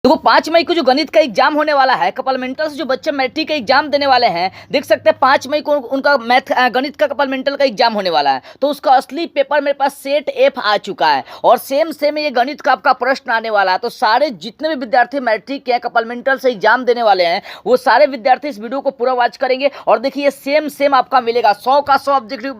देखो 5 मई को जो गणित का एग्जाम होने वाला है, कपलमेंटल से जो बच्चे मैट्रिक का एग्जाम देने वाले हैं, देख सकते हैं 5 मई को उनका गणित का कपलमेंटल का एग्जाम होने वाला है। तो उसका असली पेपर मेरे पास सेट एफ आ चुका है और सेम ये गणित का आपका प्रश्न आने वाला है। तो सारे जितने भी विद्यार्थी मैट्रिक के कपलमेंटल से एग्जाम देने वाले हैं, वो सारे विद्यार्थी इस वीडियो को पूरा वॉच करेंगे और देखिए सेम आपका मिलेगा। 100 का 100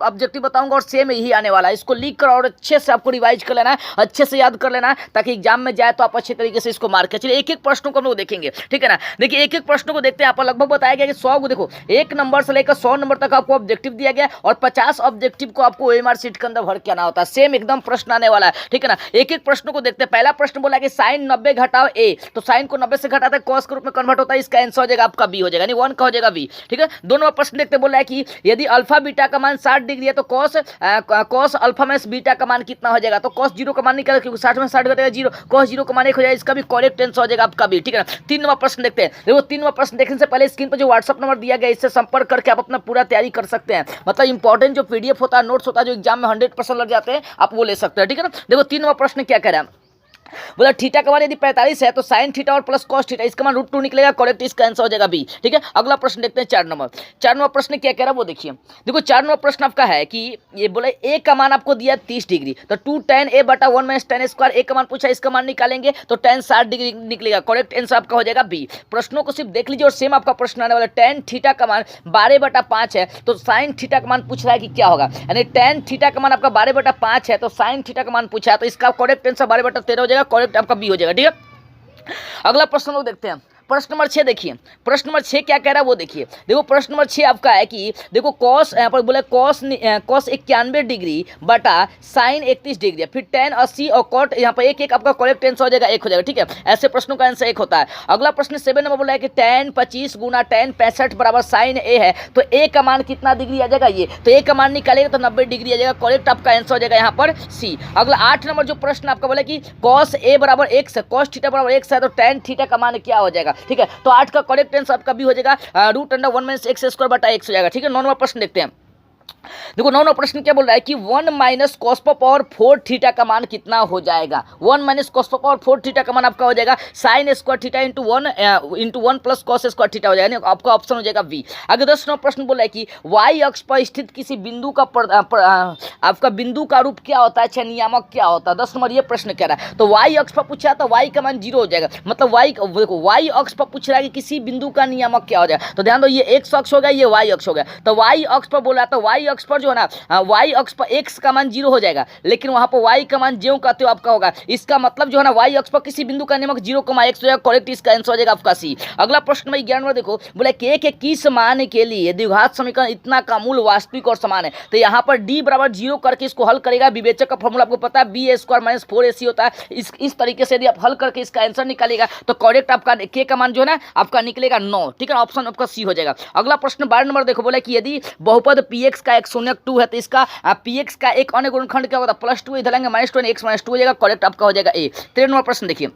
ऑब्जेक्टिव बताऊंगा और सेम यही आने वाला है। इसको लिख कर और अच्छे से आपको रिवाइज कर लेना है, अच्छे से याद कर लेना है, ताकि एग्जाम में जाए तो आप अच्छे तरीके से इसको मार्क कर। एक एक प्रश्नों को हम लोग देखेंगे, ठीक है ना। देखिए एक एक प्रश्नों को देखते हैं। आपको लगभग बताया गया कि 100 को देखो, 1 नंबर से लेकर 100 नंबर तक आपको ऑब्जेक्टिव दिया गया और 50 ऑब्जेक्टिव को आपको ओएमआर शीट के अंदर भर के आना होता है। सेम एकदम प्रश्न आने वाला है, ठीक है ना। एक एक प्रश्नों को देखते हैं। पहला प्रश्न बोला कि साइन 90 घटाओ ए, तो साइन को 90 से घटाते हैं कॉस के रूप में कन्वर्ट होता है। इसका आंसर हो जाएगा आपका बी हो जाएगा, यानी 1 का हो जाएगा बी, ठीक है। 2 नंबर प्रश्न देखते बोला है कि यदि अल्फा बीटा का मान 60 डिग्री है तो कॉस अल्फा में बीटा का मान कितना हो जाएगा। तो कॉस 0 का मान निकाला, क्योंकि 60 में 60 घटेगा 0, कॉस 0 का मान 1 हो जाएगा। इसका भी करेक्ट आंसर हो जाएगा आपका बी, ठीक है ना। 3 नंबर प्रश्न देखते हैं। देखो 3 नंबर प्रश्न देखने से पहले स्क्रीन पर जो व्हाट्सएप नंबर दिया गया, इससे संपर्क करके आप अपना पूरा तैयारी कर सकते हैं। मतलब इंपॉर्टेंट जो पीडीएफ होता है, नोट्स होता है, जो एग्जाम में 100% लग जाते हैं, आप वो ले सकते हैं, ठीक है ना। देखो 3 नंबर प्रश्न क्या कह रहा है, बोला थीटा का मान यदि 45 है तो साइन थीटा और प्लस कॉस थीटा, इसका मान √2 निकलेगा। करेक्ट, इसका आंसर हो जाएगा बी, ठीक है। अगला प्रश्न देखते हैं 4 नंबर प्रश्न क्या कह रहा है वो देखिए। देखो 4 नंबर प्रश्न आपका है कि ये बोले ए का मान आपको दिया 30 डिग्री, तो 2 tan a बटा 1 माइनस tan a स्क्वायर, ए का मान पूछा, इसका मान निकालेंगे तो tan 60 डिग्री निकलेगा। करेक्ट आंसर आपका हो जाएगा बी। प्रश्नों को सिर्फ देख लीजिए और सेम आपका प्रश्न आने वाला। tan थीटा का मान 12/5 है, तो साइन थीटा का मान पूछ रहा है कि क्या होगा, यानी tan थीटा का मान आपका 12/5 है, तो साइन थीटा का मान पूछा है, तो इसका करेक्ट आंसर 12/13 हो जाएगा। करेक्ट आपका बी हो जाएगा, ठीक है। अगला प्रश्न लोग देखते हैं। प्रश्न नंबर 6 देखिए। प्रश्न नंबर 6 क्या कह रहा है वो देखिए। देखो प्रश्न नंबर 6 आपका है कि देखो कॉस, यहाँ पर बोले कॉस 91 डिग्री बटा साइन 31 डिग्री, फिर tan 80 और कॉट, यहाँ पर एक आपका करेक्ट आंसर हो जाएगा 1 हो जाएगा, ठीक है। ऐसे प्रश्नों का आंसर 1 होता है। अगला प्रश्न 7 नंबर बोला है कि tan 25 गुना tan 65 बराबर साइन ए है, तो ए का मान कितना डिग्री आ जाएगा ये, तो ए का मान निकालेगा तो 90 डिग्री आ जाएगा। करेक्ट आपका आंसर हो जाएगा यहाँ पर सी। अगला 8 नंबर जो प्रश्न आपका बोला कि कॉस ए बराबर x है, कॉस थीटा बराबर x है, तो tan थीटा का मान क्या हो जाएगा, ठीक है। तो 8 का करेक्ट आंसर आपका भी हो जाएगा √1 माइनस x स्क्वायर बटा x हो जाएगा, ठीक है। 9 नंबर प्रश्न देखते हैं। देखो 9 नंबर प्रश्न क्या बोल रहा है कि 1 माइनस कॉस पावर 4 थीटा का मान कितना हो जाएगा। 1 माइनस कॉस पावर 4 थीटा का मान आपका हो जाएगा sine square theta into 1 plus cos square theta हो जाएगा, आपका ऑप्शन हो जाएगा बी। आगे 10 नंबर प्रश्न बोल रहा है कि y अक्ष पर स्थित किसी बिंदु का आपका बिंदु का रूप क्या होता है, अच्छा नियामक क्या होता है। 10 नंबर ये प्रश्न कह रहा है। तो y अक्ष पर पूछा तो y का मान 0 हो जाएगा, मतलब y अक्ष पर पूछ रहा है कि किसी बिंदु का नियामक क्या हो जाएगा। तो ध्यान दो, ये x अक्ष हो गया, ये y अक्ष हो गया। तो y अक्ष पर बोला तो y अक्ष पर जो है ना, y अक्ष पर x का मान 0 हो जाएगा, लेकिन वहां पर y का मान ज्यों कहते हो आपका होगा। इसका मतलब जो है ना, y अक्ष पर किसी बिंदु का नियामक 0,x हो जाएगा। करेक्ट, इसका आंसर हो जाएगा आपका सी। अगला प्रश्न में 11 नंबर देखो, बोला k के किस मान के लिए द्विघात समीकरण इतना का मूल वास्तविक और समान है। तो यहाँ पर d बराबर 0 करके इसको हल करेगा। विवेचक का फॉर्मूला आपको पता है, b स्क्वायर माइनस 4ac होता है। इस तरीके से यदि आप हल करके इसका आंसर निकालेगा तो करेक्ट आपका k का मान जो है ना आपका निकलेगा 9, ठीक है। ऑप्शन आपका सी हो जाएगा। अगला प्रश्न 12 नंबर देखो, बोला कि यदि बहुपद px का 102 है तो इसका px का एक अन्य गुणनखंड क्या होता है, +2, इधर लेंगे -2, x -2 हो जाएगा। करेक्ट आपका हो जाएगा ए। 13 नंबर प्रश्न देखिए।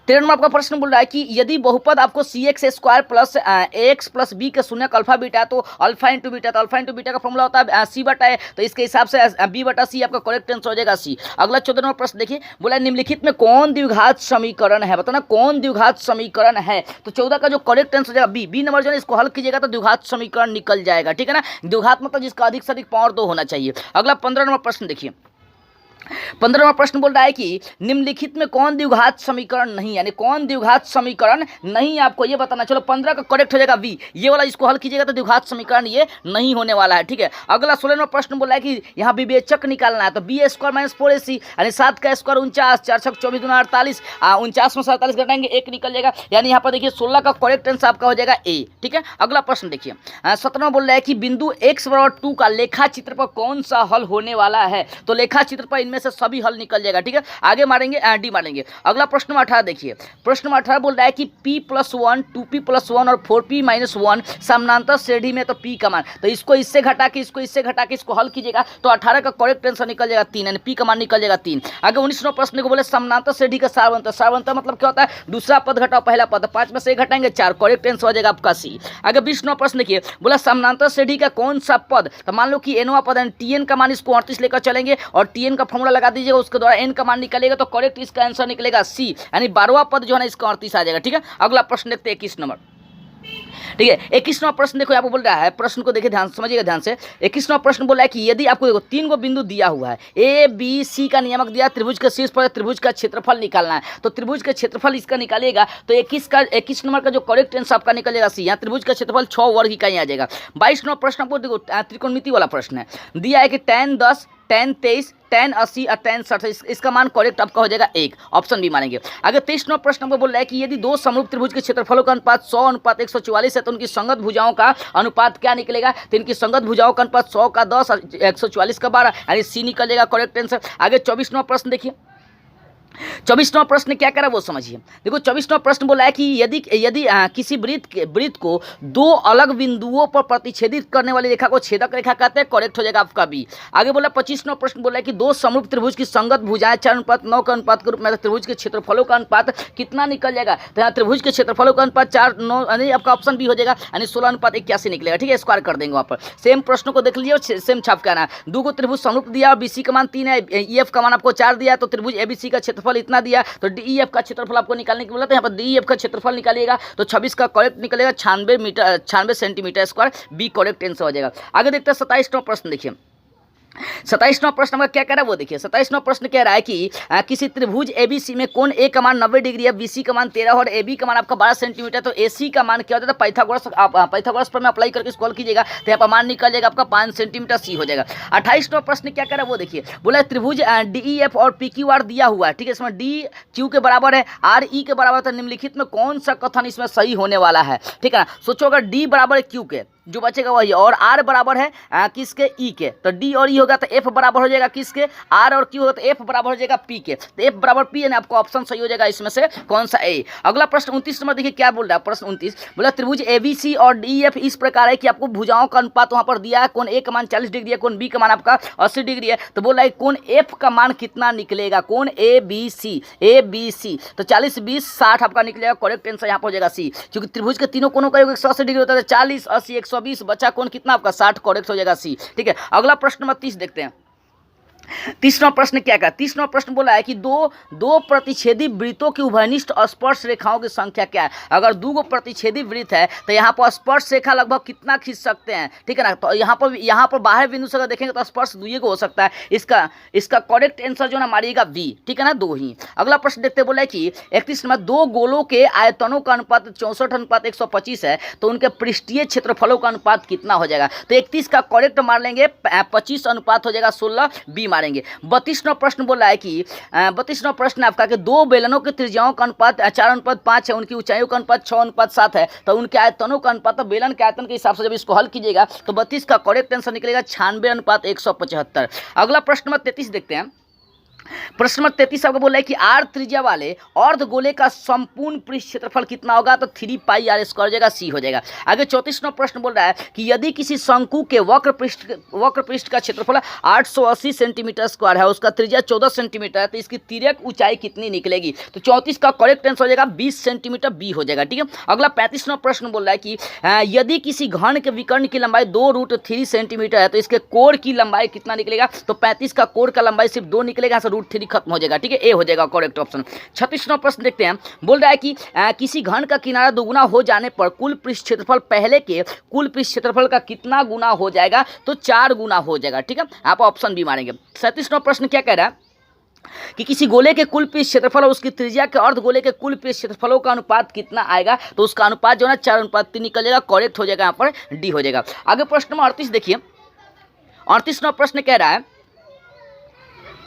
13 नंबर आपका प्रश्न बोल रहा है कि यदि बहुपद आपको cx square plus ax plus b का शून्य अल्फा बीटा, तो अल्फा इंटू बीटा, तो अल्फा इंटू बीटा का फॉर्मूला होता है c बटा a, तो इसके हिसाब से b बटा c आपका करेक्ट आंसर हो जाएगा सी। अगला 14 नंबर प्रश्न देखिए, बोला निम्नलिखित में कौन द्विघात समीकरण है, बताना कौन द्विघात समीकरण है। तो 14 का जो करेक्ट आंसर हो जाएगा बी नंबर जो है, इसको हल कीजिएगा तो द्विघात समीकरण निकल जाएगा, ठीक है ना। द्विघात मतलब जिसका अधिक से अधिक पावर 2 होना चाहिए। अगला 15 नंबर प्रश्न देखिए। 15वां प्रश्न बोल रहा है कि निम्नलिखित में कौन द्विघात समीकरण नहीं, यानी कौन द्विघात समीकरण नहीं आपको ये बताना। चलो 15 का करेक्ट हो जाएगा बी, ये वाला इसको हल कीजिएगा तो द्विघात समीकरण ये नहीं होने वाला है, ठीक है। अगला 16वां प्रश्न बोल रहा है कि यहाँ विवेचक निकालना है, तो बी स्क्वायर माइनस 4ac यानी 7 का स्क्वायर 49, 4 छक 24 दूना 48, 49 में 47 घटाएंगे 1 निकल जाएगा, यानी यहाँ पर देखिए 16 का करेक्ट आंसर आपका हो जाएगा ए, ठीक है। अगला प्रश्न देखिए 17वां बोल रहा है कि बिंदु x बराबर 2 का लेखा चित्र पर कौन सा हल होने वाला है। तो लेखा चित्र पर इनमें से सभी हल निकल जाएगा, ठीक है। आगे मारेंगे डी मारेंगे। अगला प्रश्न 18 देखिए। प्रश्न 18 बोल रहा है कि p+1 2p+1 और 4p-1 समानांतर श्रेणी में, तो p का मान, तो इसको इससे घटा के इसको हल कीजिएगा तो 18 का करेक्ट आंसर निकल जाएगा 3, यानी p का मान निकल जाएगा 3। आगे 19वां प्रश्न को बोले समानांतर श्रेणी का सारवंतर मतलब क्या होता है, दूसरा पद घटाओ पहला पद, 5 में से 1 घटाएंगे 4, करेक्ट आंसर हो जाएगा आपका सी। आगे 20वां प्रश्न देखिए, बोला समानांतर श्रेणी का कौन सा पद, तो मान लो कि nवां पद tn का मान इसको 38 लेकर चलेंगे और tn का फॉर्मूला फार्मूला लगा दीजिएगा, उसके द्वारा n का मान निकलेगा, तो करेक्ट इसका आंसर निकलेगा सी, यानी 12वां पद जो है ना इसका 38 आ जाएगा। ठीक है, अगला प्रश्न देखते हैं 21 नंबर। ठीक है, 21वां प्रश्न देखो यहाँ पर बोल रहा है, प्रश्न को देखिए ध्यान समझिएगा ध्यान से। 21वां प्रश्न बोला है कि यदि आपको देखो 3 गो बिंदु दिया हुआ है, ए बी सी का नियमक दिया, त्रिभुज के शीर्ष पर त्रिभुज का क्षेत्रफल निकालना है, तो त्रिभुज का क्षेत्रफल इसका निकालिएगा, तो 21 नंबर का जो करेक्ट आंसर आपका निकलेगा सी। यहाँ त्रिभुज का क्षेत्रफल 6 वर्ग इकाई आ जाएगा। 22 नंबर प्रश्न आपको देखो त्रिकोणमिति वाला प्रश्न है, दिया है कि tan 10, tan 23, tan 80 और tan 60, इसका मान करेक्ट आपका हो जाएगा 1, ऑप्शन बी मानेंगे। अगर 23 नंबर प्रश्न को बोल रहा है कि यदि दो समरूप त्रिभुज के क्षेत्रफलों का अनुपात 100 अनुपात 144 है, तो उनकी संगत भुजाओं का अनुपात क्या निकलेगा, तो इनकी संगत भुजाओं का अनुपात 100 का 10 और 144 का 12, यानी सी निकलेगा करेक्ट आंसर। आगे 24 नंबर प्रश्न देखिए, 24वां प्रश्न क्या करा वो समझिए। देखो 24वां प्रश्न बोला है कि यदि यदि किसी वृत्त को दो अलग बिंदुओं पर प्रतिच्छेदित करने वाली रेखा को छेदक रेखा कहते हैं, करेक्ट हो जाएगा आपका बी। आगे बोला 25वां प्रश्न बोला है कि दो समरूप त्रिभुज की संगत भुजाएं 4:9 के अनुपात के रूप में त्रिभुज के क्षेत्रफलों का अनुपात कितना निकल जाएगा, तो यहाँ त्रिभुज के क्षेत्रफलों का अनुपात 4:9, यानी आपका ऑप्शन बी हो जाएगा, यानी 16:81 निकलेगा। ठीक है, स्क्वायर कर देंगे वहाँ पर। सेम प्रश्न को देख लीजिए और सेम छाप कहना है। दो को त्रिभुज समरूप दिया और बीसी का मान 3 है, ईएफ का मान आपको 4 दिया, तो त्रिभुज एबीसी का क्षेत्रफल इतना दिया, तो डीईएफ का क्षेत्रफल आपको निकालने की बोला, तो यहाँ पर डीईएफ का क्षेत्रफल निकालिएगा, तो 26 का करेक्ट निकलेगा 96 centimetre square, B correct answer हो जाएगा। आगे देखते हैं 27वां प्रश्न देखिए। 27वां प्रश्न में क्या कह रहा है वो देखिए। 27वां प्रश्न कह रहा है कि किसी त्रिभुज एबीसी में कोण ए का मान 90 डिग्री है, बीसी का मान 13 और एबी का मान आपका 12 सेंटीमीटर, तो एसी का मान क्या होता है, पाइथागोरस पर में अप्लाई करके सॉल्व कीजिएगा, तो यहाँ पर मान निकल जाएगा आपका 5 सेंटीमीटर, सी हो जाएगा। 28वां प्रश्न क्या कह रहा है वो देखिए। बोला त्रिभुज डीईएफ और पीक्यूआर दिया हुआ है, ठीक है, इसमें डी क्यू के बराबर है, आर ई के बराबर, तो निम्नलिखित में कौन सा कथन इसमें सही होने वाला है। ठीक है ना, सोचो अगर डी बराबर है क्यू के, जो बचेगा वही, और आर बराबर है किसके, ई के, तो डी और ई होगा तो एफ बराबर हो जाएगा किसके, आर और क्यू होगा तो एफ बराबर हो जाएगा पी के, तो एफ बराबर पी है ना, आपको ऑप्शन सही हो जाएगा इसमें से कौन सा ए। अगला प्रश्न 29 नंबर देखिए क्या बोल रहा है। प्रश्न 29 बोला त्रिभुज एबीसी और डीएफ इस प्रकार है कि आपको भुजाओं का अनुपात वहां पर दिया है, कोण ए का मान 40 डिग्री है, कोण बी का मान आपका 80 डिग्री है, तो बोल रहा है कोण एफ का मान कितना निकलेगा, कोण ए बी सी, तो 40 20 60 आपका निकलेगा, करेक्ट आंसर यहाँ पर हो जाएगा सी, क्योंकि त्रिभुज के तीनों कोणों का योग 180 डिग्री होता है, 40 80 120, बचा कोण कितना आपका 60, करेक्ट हो जाएगा सी। ठीक है, अगला प्रश्न नंबर 30 देखते हैं। 30वां प्रश्न क्या कहा। 30वां प्रश्न बोला है कि दो प्रतिच्छेदी वृत्तों की उभयनिष्ठ स्पर्श रेखाओं की संख्या क्या है। अगर दो प्रतिच्छेदी वृत्त है तो यहाँ पर स्पर्श रेखा लगभग कितना खींच सकते हैं, ठीक है ना, तो यहाँ पर बाहर बिंदु से अगर देखेंगे तो स्पर्श दुई को हो सकता है, इसका करेक्ट आंसर जो ना मारिएगा बी, ठीक है ना, 2 ही। अगला प्रश्न देखते बोला कि 31 नंबर, दो गोलों के आयतनों का अनुपात 64:125 है, तो उनके पृष्ठीय क्षेत्रफलों का अनुपात कितना हो जाएगा, तो 31 का करेक्ट मार लेंगे, 25 अनुपात हो जाएगा 16, बी मारेंगे। 32वां प्रश्न बोला है कि 32वां प्रश्न आपका कि दो बेलनों की त्रिज्याओं का अनुपात 4:5 है, उनकी ऊंचाइयों का अनुपात 6:7 है, तो उनके आयतनों का अनुपात, तो बेलन के आयतन के हिसाब से जब इसको हल कीजिएगा तो 32 का करेक्ट आंसर निकलेगा 96:175। अगला प्रश्न नंबर 33 देखते हैं। प्रश्न नंबर 33 आपको बोला है कि आर त्रिज्या वाले अर्धगोले का संपूर्ण पृष्ठ क्षेत्रफल कितना होगा, तो 3 पाई आर स्क्वायर हो जाएगा, सी हो जाएगा। आगे 34वां प्रश्न बोल रहा है कि यदि किसी शंकु के वक्र पृष्ठ का क्षेत्रफल 880 सेंटीमीटर स्क्वायर है, उसका त्रिज्या 14 सेंटीमीटर है, तो इसकी तिर्यक ऊंचाई कितनी निकलेगी, तो 34 का करेक्ट आंसर हो जाएगा 20 सेंटीमीटर, बी हो जाएगा। ठीक है, अगला 35वां प्रश्न बोल रहा है कि यदि किसी घन के विकर्ण की लंबाई 2√3 सेंटीमीटर है, तो इसके कोण की लंबाई कितना निकलेगा, तो 35 का कोण का लंबाई सिर्फ 2 निकलेगा, √3 खत्म हो जाएगा। ठीक है, ए हो जाएगा करेक्ट ऑप्शन। 36वां प्रश्न देखते हैं। बोल रहा है कि किसी घन का किनारा दोगुना हो जाने पर कुल पृष्ठ क्षेत्रफल पहले के कुल पृष्ठ क्षेत्रफल का कितना गुना हो जाएगा, तो 4 गुना हो जाएगा। ठीक है, आप ऑप्शन बी मारेंगे। 37वां प्रश्न क्या कह रहा है कि किसी गोले के कुल पृष्ठ क्षेत्रफल और उसकी त्रिज्या के अर्धगोले के कुल पृष्ठ क्षेत्रफलों का अनुपात कितना आएगा, तो उसका अनुपात जो है 4:3 निकल जाएगा, करेक्ट हो जाएगा, यहाँ पर डी हो जाएगा। आगे प्रश्न नंबर 38 देखिए। 38वां प्रश्न कह रहा है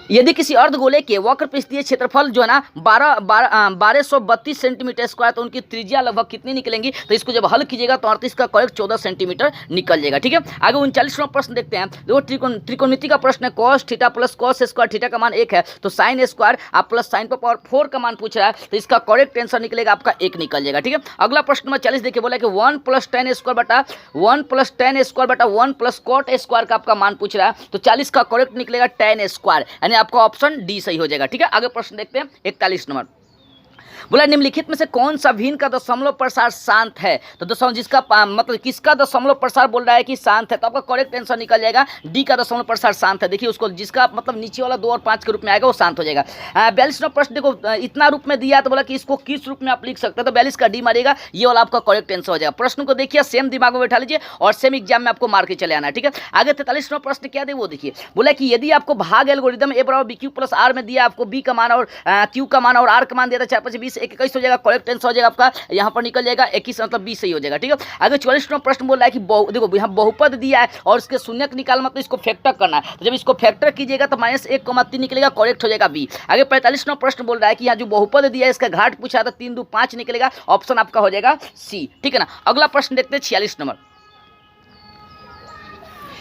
यदि किसी अर्धगोले के वक्र पृष्ठीय क्षेत्रफल जो है ना 1232 सेंटीमीटर स्क्वायर, तो उनकी त्रिज्या लगभग कितनी निकलेंगी, तो इसको जब हल कीजिएगा तो 38 का करेक्ट 14 सेंटीमीटर निकल जाएगा। ठीक है, आगे 39वां प्रश्न देखते हैं। देखो त्रिकोणमिति का प्रश्न है, cos theta plus cos square, theta का मान 1 है, तो sin स्क्वायर आप प्लस sin पर पावर 4 का मान पूछ रहा है, तो इसका करेक्ट आंसर निकलेगा आपका 1 निकल जाएगा। ठीक है, अगला प्रश्न नंबर 40 देखिए। बोला कि 1 + tan स्क्वायर बटा 1 + cot स्क्वायर का आपका मान पूछ रहा है, तो 40 का करेक्ट निकलेगा tan स्क्वायर, आपका ऑप्शन डी सही हो जाएगा। ठीक है, आगे प्रश्न देखते हैं 41 नंबर। बोला निम्नलिखित में से कौन सा भिन्न का दशमलव प्रसार शांत है, तो दशमलव जिसका मतलब किसका दशमलव प्रसार बोल रहा है कि शांत है, तो आपका करेक्ट आंसर निकल जाएगा डी का दशमलव प्रसार शांत है। देखिए उसको जिसका मतलब नीचे वाला 2 और 5 के रूप में आएगा वो शांत हो जाएगा। 42वां प्रश्न देखो इतना रूप में दिया तो बोला कि इसको किस रूप में आप लिख सकते हैं, तो 42 का डी मारेगा, ये वाला आपका करेक्ट आंसर हो जाएगा। प्रश्न को देखिए सेम दिमाग में बैठा लीजिए और सेम एग्जाम में आपको मार के चले आना, ठीक है। आगे 43वां प्रश्न क्या दे वो देखिए, बोला कि यदि आपको भाग एल्गोरिदम ए बराबर बी क्यू प्लस आर में दिया, आपको बी का मान और क्यू का मान और आर का मान दिया था 4 5 20 21 हो जाएगा, करेक्ट आंसर हो जाएगा आपका यहाँ पर निकल जाएगा 21 मतलब 20 सही हो जाएगा, ठीक है। आगे 44वां प्रश्न बोल रहा है कि देखो यहाँ बहुपद दिया है और इसके शून्य निकाल मतलब इसको फैक्टर करना है, तो जब इसको फैक्टर कीजिएगा तो -1,3 निकलेगा, करेक्ट हो जाएगा बी। आगे 45वां प्रश्न बोल रहा है कि यहाँ जो बहुपद दिया है इसका घाट पूछा था 3 2 5 निकलेगा, ऑप्शन आपका हो जाएगा सी, ठीक है ना। अगला प्रश्न देखते हैं 46 नंबर।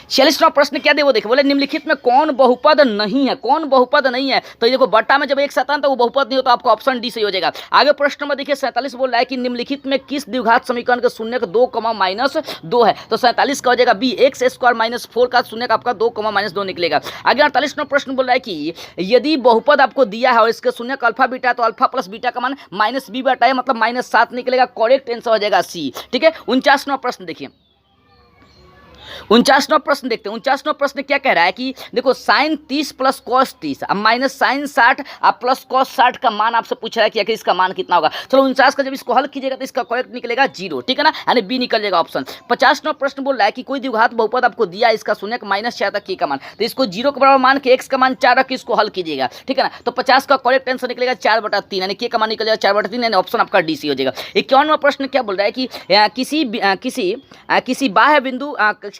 46वां प्रश्न क्या दे वो देखिए, बोले निम्नलिखित में कौन बहुपद नहीं है, कौन बहुपद नहीं है, तो ये देखो बट्टा में जब एक साथ तो वो बहुपद नहीं हो तो आपका ऑप्शन डी सही हो जाएगा। आगे प्रश्न में देखिए 47 बोल रहा है कि निम्नलिखित में किस द्विघात समीकरण के शून्य का 2, -2 है, तो 47 का हो जाएगा बी, x² -4 का शून्य का आपका 2, -2 निकलेगा। आगे 48वां प्रश्न बोल रहा है कि यदि बहुपद आपको दिया है और इसके शून्य का अल्फा बीटा है तो अल्फा प्लस बीटा का मान -b/a मतलब -7 निकलेगा, करेक्ट आंसर हो जाएगा सी, ठीक है। 49वां प्रश्न देखिए, 49वां प्रश्न देखते हैं। 49वां प्रश्न क्या कह रहा है कि देखो sin 30 प्लस cos 30 अब माइनस sin 60 अब प्लस cos 60 का मान आपसे पूछ रहा है कि आखिर इसका मान कितना होगा। चलो 49 का जब इसको हल कीजिएगा तो इसका करेक्ट निकलेगा 0, ठीक है ना, यानी बी निकल जाएगा ऑप्शन। 50वां प्रश्न बोल रहा है कि कोई द्विघात बहुपद आपको दिया इसका शून्य -4 तक के का मान, तो इसको 0 के बराबर मान के x का मान 4 रख के इसको हल कीजिएगा, ठीक है ना, तो 50 का करेक्ट आंसर निकलेगा 4/3 यानी के का मान निकल जाएगा 4/3 यानी ऑप्शन आपका डी सी हो जाएगा। 51वां प्रश्न क्या बोल रहा है कि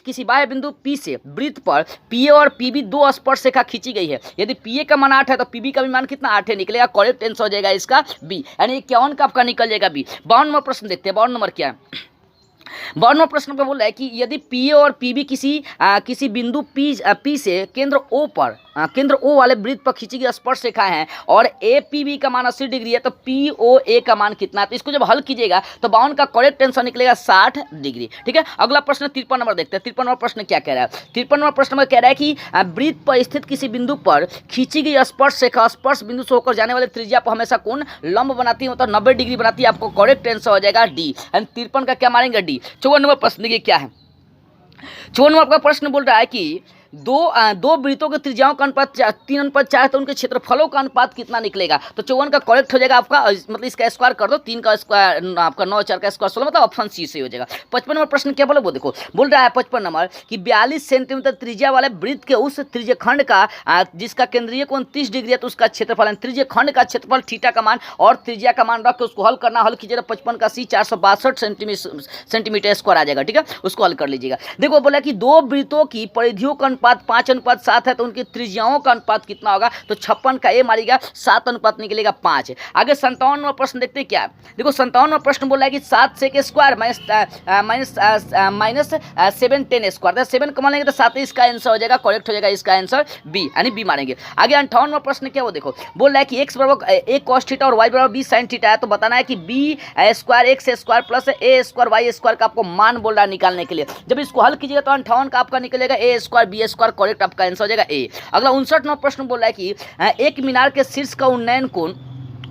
किसी बाह्य बिंदु P से वृत्त पर PA और PB 2 स्पर्श रेखा खींची गई है, यदि PA का मान 8 है तो PB का भी मान कितना 8 है निकलेगा, करेक्ट आंसर हो जाएगा इसका बी, यानी 51 का आपका निकल जाएगा बी। 52 नंबर प्रश्न देखते हैं, 52 नंबर क्या है। 52वां प्रश्न पे बोल रहा है कि यदि PA और PB किसी बिंदु P से केंद्र O वाले वृत्त पर खींची गई स्पर्श रेखा है और APB का मान 80 डिग्री है, तो POA का मान कितना है, तो इसको जब हल कीजिएगा तो 52 का करेक्ट आंसर निकलेगा 60 डिग्री, ठीक है। अगला प्रश्न 53 नंबर देखते हैं। 53वां प्रश्न क्या कह रहा है। 53वां प्रश्न में कह रहा है कि वृत्त पर स्थित किसी बिंदु पर खींची गई स्पर्श रेखा स्पर्श बिंदु से होकर जाने वाले त्रिज्या पर हमेशा कोण लंब बनाती है, मतलब 90 डिग्री बनाती है, आपको करेक्ट आंसर हो जाएगा डी, यानी 53 का क्या मारेंगे डी। 54 नंबर प्रश्न देखिए क्या है। 54 नंबर आपका प्रश्न बोल रहा है कि दो वृत्तों के त्रिज्याओं का अनुपात 3:4 है तो उनके क्षेत्रफलों का अनुपात कितना निकलेगा, तो 54 का करेक्ट हो जाएगा आपका, मतलब इसका स्क्वायर कर दो, 3 का स्क्वायर आपका 9 4 का स्क्वायर 16 मतलब ऑप्शन सी से हो जाएगा। 55 नंबर प्रश्न क्या बोला वो देखो, बोल रहा है 55 नंबर कि 42 सेंटीमीटर त्रिज्या वाले वृत्त के उस त्रिज्यखंड का जिसका केंद्रीय कोण 30 डिग्री है तो उसका क्षेत्रफल त्रिज्यखंड का क्षेत्रफल थीटा का मान और त्रिज्या का मान रख के उसको हल करना, हल कीजिएगा 55 का सी 462 सेंटीमीटर स्क्वायर आ जाएगा, ठीक है, उसको हल कर लीजिएगा। देखो बोला कि दो वृत्तों की परिधियों का अनुपात 5:7 है तो उनकी त्रिज्याओं का अनुपात कितना होगा, तो 56 का ए मारिएगा 7 अनुपात निकलेगा 5। आगे 57वां प्रश्न देखते हैं क्या है। देखो 57वां प्रश्न बोल रहा है कि 7 से के स्क्वायर माइनस 7 10 स्क्वायर, 7 कमा लेंगे तो 7 इसका आंसर हो जाएगा, करेक्ट हो जाएगा इसका आंसर बी, यानी बी मारेंगे। आगे 58वां प्रश्न क्या वो देखो, बोल रहा है कि x बराबर a cos थीटा और y बराबर b sin थीटा है, तो बताना है कि b square x square plus a square y square का आपको मान बोल रहा है निकालने के लिए। जब इसको हल कीजिएगा तो 58 का आपका निकलेगा a square b square, correct आपका आंसर हो जाएगा ए। अगला 59वां प्रश्न बोल रहा है कि एक मीनार के शीर्ष का उन्नयन कोण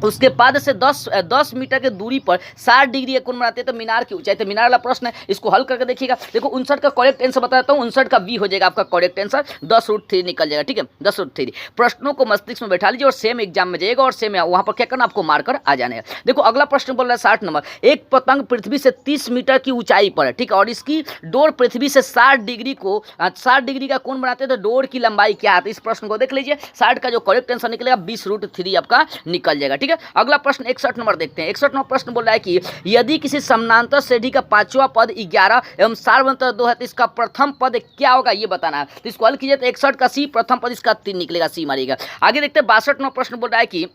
उसके पाद से 10 मीटर की दूरी पर 60 डिग्री कोण बनाते हैं, तो मीनार की ऊंचाई, तो मीनार वाला प्रश्न है, इसको हल करके देखिएगा। देखो 59 का करेक्ट आंसर बताता हूँ, 59 का बी हो जाएगा आपका करेक्ट आंसर, 10√3 निकल जाएगा, ठीक है, 10√3। प्रश्नों को मस्तिष्क में बैठा लीजिए और सेम एग्जाम में जाएगा और सेम वहां पर क्या करना आपको मार्कर आ जाने हैं। देखो अगला प्रश्न बोल रहा है 60 नंबर, एक पतंग पृथ्वी से 30 मीटर की ऊंचाई पर है, ठीक है, और इसकी डोर पृथ्वी से 60 डिग्री का कोण बनाते हैं, तो डोर की लंबाई क्या है, तो इस प्रश्न को देख लीजिए। 60 का जो करेक्ट आंसर निकलेगा 20√3 आपका निकल जाएगा, ठीक है। अगला प्रश्न 61 नंबर देखते हैं। 61 नंबर प्रश्न बोल रहा है कि यदि किसी समानांतर श्रेणी का 5वां पद 11 एवं सार्वभौमिक 2 है तो इसका प्रथम पद क्या होगा ये बताना है, तो इसको हल कीजिए तो 61 का सी, प्रथम पद इसका 3 निकलेगा, सी मारिएगा। आगे देखते हैं 62 नंबर प्रश्न बोल रहा है कि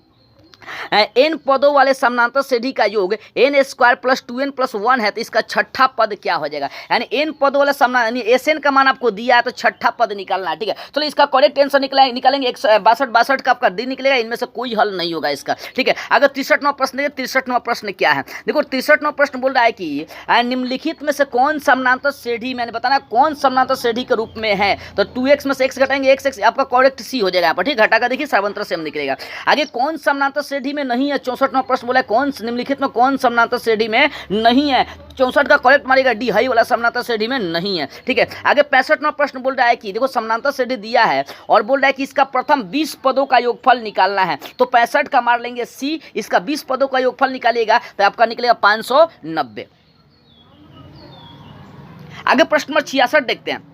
n पदों वाले समानांतर श्रेणी का योग n square plus 2n plus 1 है, तो इसका छठा पद क्या हो जाएगा, यानी n पदों वाला समानांतर यानी Sn का मान आपको दिया है तो छठा पद निकालना है, ठीक है। चलो इसका करेक्ट आंसर निकालेंगे 62 का आपका डी निकलेगा, इनमें से कोई हल नहीं होगा इसका, ठीक है। अगर 63वां प्रश्न देखिए, 63वां प्रश्न क्या है। देखो 63वां प्रश्न बोल रहा है कि निम्नलिखित में से कौन समानांतर श्रेणी, मैंने बताना कौन समानांतर श्रेणी के रूप में है, तो 2x में से x घटाएंगे x आपका करेक्ट सी हो जाएगा यहाँ पर, ठीक, घटा का देखिए सर्वंतर सेम निकलेगा। आगे कौन समानांतर श्रेणी में नहीं है। 64वां प्रश्न बोला है कौन निम्नलिखित में कौन समानांतर श्रेणी में नहीं है। 64 का करेक्ट मारेगा डी, हाई वाला समानांतर श्रेणी में नहीं है। ठीक है, आगे 65वां प्रश्न बोल रहा है कि देखो समानांतर श्रेणी दिया है और बोल रहा है कि इसका प्रथम 20 पदों का योगफल निकालना है। तो 65 का मार लेंगे सी, इसका 20 पदों का योगफल निकालिएगा तो आपका निकलेगा 590। आगे प्रश्न नंबर 66 देखते हैं।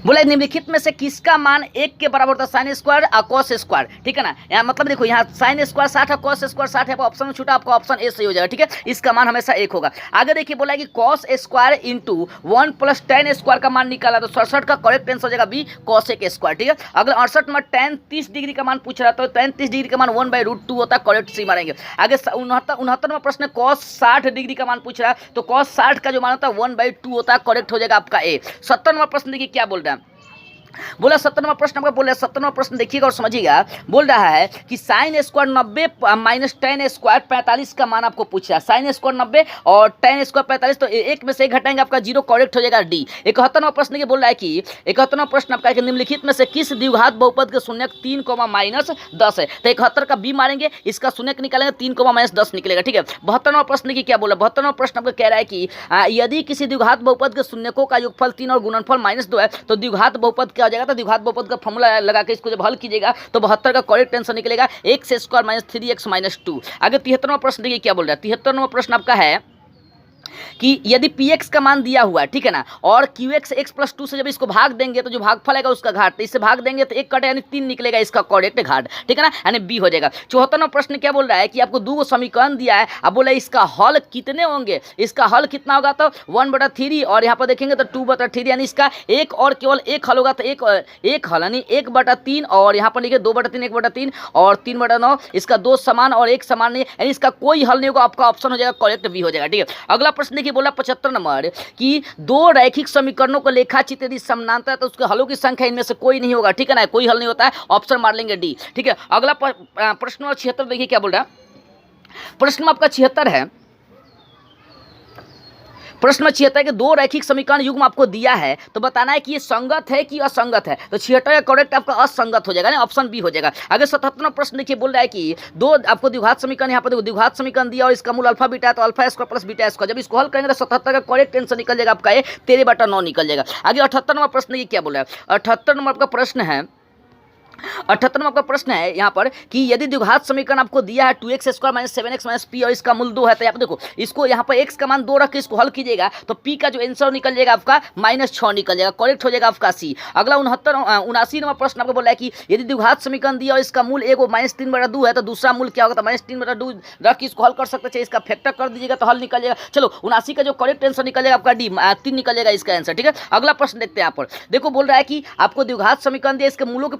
बोला निम्नलिखित में से किसका मान 1 के बराबर होता है, साइन स्क्वायर और कॉस स्क्वायर। ठीक है ना, यहाँ मतलब देखो यहाँ साइन स्क्वायर 60 है, कॉस स्क्वायर 60 है, ऑप्शन में छूटा, आपका ऑप्शन ए सही हो जाएगा। ठीक है, इसका मान हमेशा 1 होगा। आगे देखिए बोला है कि cos square into 1 plus tan square का मान निकाला, तो 67 का करेक्ट आंसर हो जाएगा बी, cos स्क्वायर। ठीक है, अगर 68 में tan 30 डिग्री का मान पूछ रहा है तो tan 30 डिग्री का मान 1/√2 होता है, करेक्ट सी मारेंगे। आगे 69वां प्रश्न cos 60 डिग्री का मान पूछ रहा है तो cos 60 का जो मान होता है 1/2 होता है, करेक्ट हो जाएगा आपका ए। 57वां प्रश्न देखिए क्या बोल रहा है, बोला 57वां प्रश्न आपका बोल रहा है, 57वां प्रश्न देखिएगा और समझिएगा। बोल रहा है कि sine square 90 minus tan square 45 का मान आपको पूछ रहा है। साइन स्क्वायर 90 और tan स्क्वायर 45, तो एक में से एक घटाएंगे, आपका 0, करेक्ट हो जाएगा डी। 71वां प्रश्न ये बोल रहा है कि 71वां प्रश्न आपका निम्नलिखित में से किस द्विघात बहुपद के शून्यक 3, -10 है। तो 71 का बी मारेंगे, इसका शून्यक निकालेंगे, 3, -10 निकलेगा। ठीक है, 72वां प्रश्न की क्या बोला, 72वां प्रश्न आपको कह रहा है कि यदि किसी द्विघात बहुपद के शून्यकों का योगफल 3 और गुणनफल -2 है तो द्विघात बहुपद क्या हो जाएगा, तो द्विघात बहुपद का फॉर्मूला लगा के इसको जब हल कीजिएगा तो 72 का करेक्ट आंसर निकलेगा x² - 3x - 2। आगे 73वां प्रश्न देखिए क्या बोल रहा है। 73वां प्रश्न आपका है कि यदि px का मान दिया हुआ है, ठीक है ना, और qx x+2 से जब इसको भाग देंगे तो जो भागफल आएगा उसका घाट, तो इससे भाग देंगे तो 1 कटे यानी 3 निकलेगा, इसका करेक्ट घाट। ठीक है ना, यानी बी हो जाएगा। 74वां प्रश्न क्या बोल रहा है कि आपको 2 समीकरण दिया है, अब बोला इसका हल कितने होंगे, इसका हल कितना होगा, तो 1/3 और यहाँ पर देखेंगे तो 2/3, यानी इसका एक और केवल एक हल होगा, तो एक हल यानी 1/3 और यहाँ पर लिखे 2/3 1/3 और 3/9, इसका 2 समान और 1 समान नहीं, यानी इसका कोई हल नहीं होगा, आपका ऑप्शन हो जाएगा करेक्ट बी हो जाएगा। ठीक है, अगला प्रश्न देखिए बोला 75 नंबर कि 2 रैखिक समीकरणों को लेखाचित्र यदि समानांतर है तो उसके हलों की संख्या इनमें से कोई नहीं होगा। ठीक है ना, कोई हल नहीं होता है, ऑप्शन मार लेंगे डी। ठीक है, अगला प्रश्न नंबर 76 देखिए क्या बोल रहा है। प्रश्न आपका 76 है, प्रश्न में 76 के 2 रैखिक समीकरण युग्म आपको दिया है तो बताना है कि ये संगत है कि असंगत है। तो 76 का करेक्ट आपका असंगत हो जाएगा, ऑप्शन बी हो जाएगा। आगे 77वां प्रश्न देखिए बोल रहा है कि 2 आपको द्विघात समीकरण, यहाँ पर देखो द्विघात समीकरण दिया और इसका मूल अल्फा बीटा है, तो alpha square plus beta square, जब इसको हल करेंगे तो 77 का करेक्ट आंसर निकल जाएगा आपका ये 13/9 निकल जाएगा। आगे 78वां प्रश्न ये क्या बोल रहा है। 78 नंबर आपका प्रश्न है, 78वां आपका प्रश्न है यहाँ पर कि यदि द्विघात समीकरण आपको दिया है 2x² - 7x - p और इसका मूल 2 है, तो यहाँ पर देखो इसको यहाँ पर x का मान 2 रख के इसको हल कीजिएगा तो p का जो आंसर निकल जाएगा आपका -6 निकल जाएगा, करेक्ट हो जाएगा आपका सी। अगला 79वां प्रश्न आपको बोला है कि यदि द्विघात समीकरण दिया और इसका मूल एक -3/2 है तो दूसरा मूल क्या होगा, तो -3/2 रख के इसको हल कर सकते हैं, इसका फैक्टर कर दीजिएगा तो हल निकल जाएगा। चलो 79 का जो करेक्ट आंसर निकल जाएगा आपका डी, 3 निकल जाएगा इसका आंसर। ठीक है, अगला प्रश्न देखते हैं। यहाँ पर देखो बोल रहा है कि आपको द्विघात समीकरण दिया, इसके मूलों की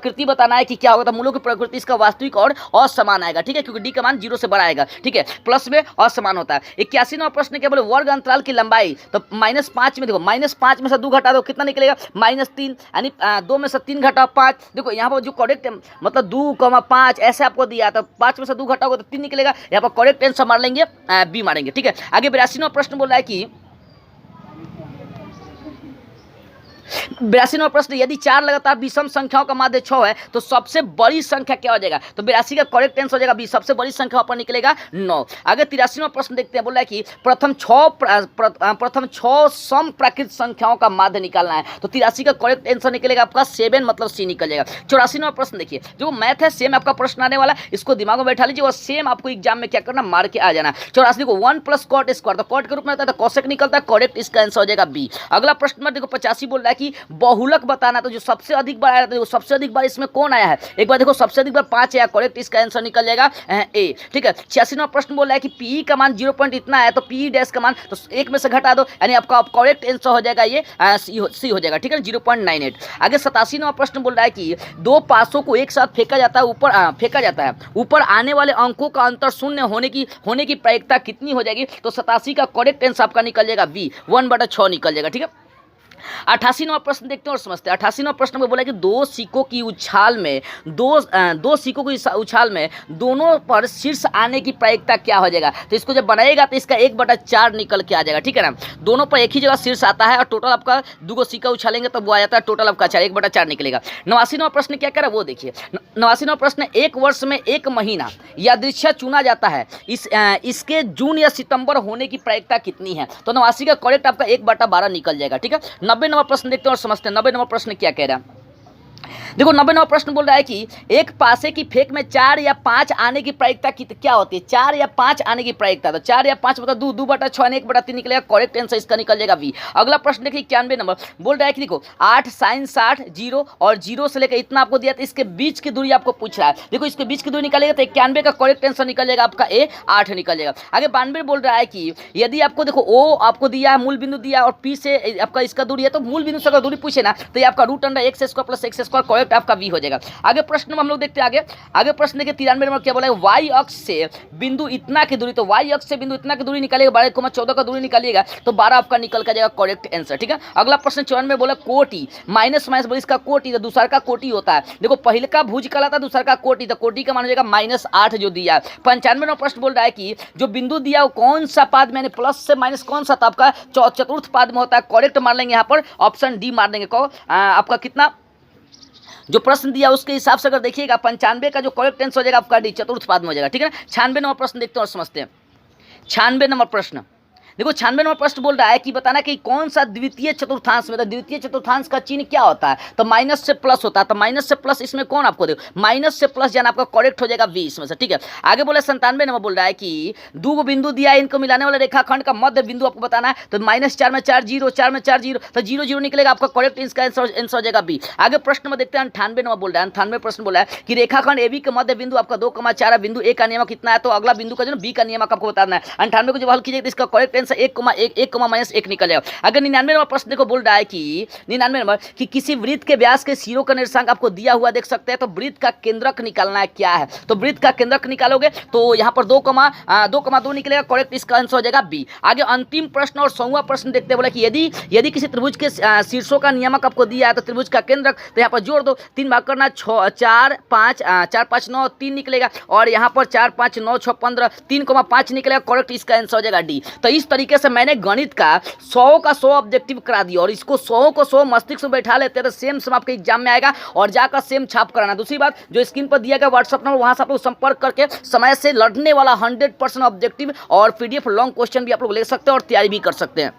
प्रकृति बताना है कि क्या होगा, तो मूलों की प्रकृति इसका वास्तविक और असमान आएगा। ठीक है, क्योंकि डी का मान 0 से बड़ा आएगा। ठीक है, प्लस में असमान होता है। 81वां प्रश्न क्या बोले, वर्ग अंतराल की लंबाई, तो -5 में देखो -5 में से 2 घटा दो कितना निकलेगा, -3, यानी 2 में से 3 घटा 5। देखो यहाँ पर जो करेक्ट मतलब 2,5 ऐसे आपको दिया, तो 5 में से 2 घटाओगे तो 3 निकलेगा, यहाँ पर करेक्ट आंसर मार लेंगे बी मारेंगे। ठीक है, आगे 82वां प्रश्न बोल रहा है कि 82वां प्रश्न, यदि 4 लगातार विषम संख्याओं का माध्य 6 है तो सबसे बड़ी संख्या क्या हो जाएगा, तो 82 का करेक्ट आंसर हो जाएगा बी, सबसे बड़ी संख्या पर निकलेगा 9। आगे 83वां प्रश्न देखते हैं, बोल रहा है कि प्रथम 6 सम प्राकृत संख्याओं का माध्य निकालना है, तो 83 का करेक्ट आंसर निकलेगा आपका 7, मतलब सी निकल जाएगा। 84वां प्रश्न देखिए, जो मैथ है सेम आपका प्रश्न आने वाला, इसको दिमाग में बैठा लीजिए और सेम आपको एग्जाम में क्या करना, मार के आ जाना। 84 को 1 + cot स्क्वायर, तो cot के रूप में आता है तो cosec निकलता है, करेक्ट इसका आंसर हो जाएगा बी। अगला प्रश्न में देखो 85 बोल रहा है कि बहुलक बताना, तो जो सबसे अधिक बार आया था, सबसे अधिक बार इसमें कौन आया है, एक बार देखो सबसे अधिक बार 5 आया, करेक्ट इसका आंसर निकल जाएगा ए। ठीक है, 86वां प्रश्न बोल रहा है कि पी का मान 0 पॉइंट इतना है, तो पी डैश का मान तो 1 में से घटा दो, यानी आपका करेक्ट आंसर हो जाएगा ये सी हो जाएगा। ठीक है, 0.98। आगे 87वां प्रश्न बोल रहा है कि 2 पासों को एक साथ फेंका जाता है, ऊपर आने वाले अंकों का अंतर शून्य होने की प्रायिकता कितनी हो जाएगी, तो 87 का करेक्ट आंसर आपका निकल जाएगा बी, 1/6 निकल जाएगा। ठीक है, 88वां प्रश्न देखते हैं और समझते हैं। 88वां प्रश्न में बोला कि दो सिक्कों की उछाल में दो सिक्कों की उछाल में दोनों पर शीर्ष आने की प्रायिकता क्या हो जाएगा। तो इसको जब बनाएगा तो इसका 1/4 निकल के आ जाएगा, ठीक है ना। दोनों पर एक ही जगह शीर्ष आता है और टोटल आपका दो सिक्का उछालेंगे तो वो आ जाता है टोटल आपका 1/4 निकलेगा। 89वां प्रश्न क्या कह रहा है वो देखिए। 89वां प्रश्न, एक वर्ष में एक महीना यादृच्छिक चुना जाता है, इसके जून या सितंबर होने की प्रायिकता कितनी है। तो 89 का करेक्ट आपका 1/12 निकल जाएगा, ठीक है। 90वां प्रश्न देखते हैं और समझते हैं। 90वां प्रश्न क्या कह रहा है देखो। 90वां प्रश्न बोल रहा है कि एक पासे की फेंक में 4 या 5 आने की प्रायिकता क्या होती है। 4 या 5 आने की प्रायिकता, तो 4 या 5 मतलब 2/6 1/3 निकलेगा। करेक्ट आंसर इसका निकल जाएगा बी। अगला प्रश्न देखिए 91 नंबर बोल रहा है कि देखो 8 sin 60 0 और 0 से लेकर इतना आपको दिया, तो इसके बीच की दूरी आपको पूछ रहा है। देखो इसके बीच की दूरी निकालेगा तो 91 का करेक्ट आंसर निकल जाएगा आपका ए 8 निकल जाएगा। आगे 92 बोल रहा है कि यदि आपको देखो ओ आपको दिया है, मूल बिंदु दिया और पी से आपका इसका दूरी है, तो मूल बिंदु से अगर दूरी पूछे ना तो ये आपका √x² + x² करेक्ट आपका वी हो जाएगा। आगे प्रश्न में हम लोग देखते हैं आगे प्रश्न देखिए 93 नंबर क्या बोला है। वाई अक्ष से बिंदु इतना की दूरी, तो वाई अक्ष से बिंदु इतना की दूरी निकालिएगा, 12,14 का दूरी निकालिएगा तो 12 आपका निकल कर जाएगा करेक्ट आंसर, ठीक है। अगला प्रश्न 94 में बोला कोटि माइनस बोले इसका कोटि, तो दूसरा का कोटि होता है। देखो पहले का भुज कहलाता है, दूसरा का कोटि, तो कोटि का मान हो जाएगा -8 जो दिया है। 95 नंबर प्रश्न बोल रहा है कि जो बिंदु दिया वो कौन सा पाद में, प्लस से माइनस कौन सा, तो आपका चतुर्थ पाद में होता है। करेक्ट मार लेंगे यहाँ पर, ऑप्शन डी मार देंगे। आपका कितना जो प्रश्न दिया उसके हिसाब से अगर देखिएगा 95 का जो करेक्ट आंसर हो जाएगा आपका डी चतुर्थ पाद में हो जाएगा, ठीक है ना। 96 नंबर प्रश्न देखते हैं और समझते हैं। 96 नंबर प्रश्न देखो 96 नंबर प्रश्न बोल रहा है कि बताना कि कौन सा द्वितीय चतुर्थांश में, तो द्वितीय चतुर्थांश का चिन्ह क्या होता है, तो माइनस से प्लस होता है। तो माइनस से प्लस इसमें कौन आपको देखो माइनस से प्लस जाना आपका करेक्ट हो जाएगा 20 में से, ठीक है। आगे बोले 97 नंबर बोल रहा है कि दो बिंदु दिया है, इनको मिलाने वाले रेखाखंड का मध्य बिंदु आपको बताना है। तो -4 में 4 0 4 में 4 0, तो 0 0 निकलेगा आपका करेक्ट, इसका आंसर हो जाएगा बी। आगे प्रश्न में देखते हैं 98 नंबर बोल रहा है। 98 प्रश्न बोला है कि रेखाखंड एबी के मध्य बिंदु आपका 2,4 बिंदु ए का नियमक कितना है, तो अगला बिंदु का जो बी का नियमक आपको बताना है। 98 को जब हल कीजिएगा तो इसका करेक्ट आंसर 1,1 निकल जाएगा। अगर 99 नंबर प्रश्न को बोल रहा है कि 99 नंबर कि किसी वृत्त के व्यास के सिरों का निर्देशांक आपको दिया हुआ देख सकते हैं, तो वृत्त का केंद्रक निकालना है क्या है। तो वृत्त का केंद्रक निकालोगे तो यहाँ पर 2,2 निकलेगा, करेक्ट इसका आंसर हो जाएगा बी। आगे अंतिम प्रश्न और 100वां प्रश्न देखते हैं। बोला कि यदि किसी त्रिभुज के शीर्षों का नियमक आपको दिया है, तो त्रिभुज का केंद्रक तो यहाँ पर जोड़ दो, 3 भाग करना 4 5 9 3 निकलेगा, और यहाँ पर 4 5 9 6 15 3,5 निकलेगा, करेक्ट इसका आंसर हो जाएगा डी। तो इस तरीके से मैंने गणित का 100 का 100 ऑब्जेक्टिव करा दिया, और इसको 100 को 100 मस्तिष्क में बैठा लेते हैं तो सेम आपके एग्जाम में आएगा और जाकर सेम छाप कराना। दूसरी बात, जो स्क्रीन पर दिया गया व्हाट्सएप नंबर, वहां से आप लोग संपर्क करके समय से लड़ने वाला 100% ऑब्जेक्टिव और PDF लॉन्ग क्वेश्चन भी आप लोग ले सकते हैं और तैयारी भी कर सकते हैं।